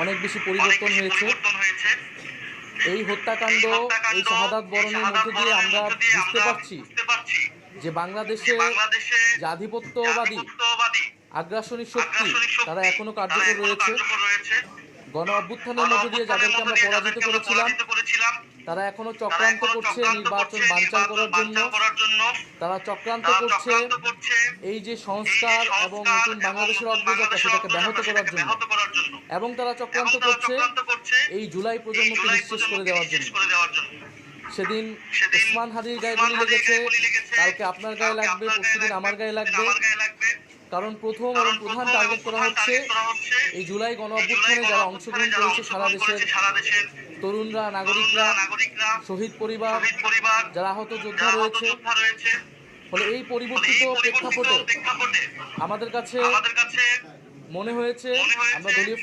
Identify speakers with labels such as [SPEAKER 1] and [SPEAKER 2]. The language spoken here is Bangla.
[SPEAKER 1] অনেক বেশি পরিবর্তন হয়েছে। এই হত্যাকাণ্ড, এই শাহাদাত বরণের মধ্যে দিয়ে আমরা বুঝতে পারছি যে বাংলাদেশে যে আধিপত্যবাদী আগ্রাসনী শক্তি তারা এখনো কার্যকর রয়েছে। গণ অভ্যুত্থানের মধ্য দিয়ে যাদেরকে আমরা পরাজিত করেছিলাম তারা এখনো চক্রান্ত করছে নির্বাচন বানচাল করার জন্য। তারা চক্রান্ত করছে এই যে সংস্কার এবং নতুন বাংলাদেশের অগ্রযাত্রা সেটাকে ব্যাহত করার জন্য, এবং তারা চক্রান্ত করছে এই জুলাই প্রজন্মকে নিঃশেষ করে দেওয়ার জন্য। সেদিন ওসমান হাদির গায়ে গুলি লেগেছে, কালকে আপনার গায়ে লাগবে, পরশুদিন আমার গায়ে লাগবে। কারণ প্রথম এবং প্রধান টার্গেট করা হচ্ছে এই জুলাই গণ অভ্যুত্থানে যারা অংশগ্রহণ করেছে সারা দেশের তরুণরা, নাগরিকরা, শহীদ পরিবার, যারা আহত যোদ্ধা রয়েছে। ফলে এই পরিবর্তিত প্রেক্ষাপটে আমাদের কাছে মনে হয়েছে আমরা দলীয়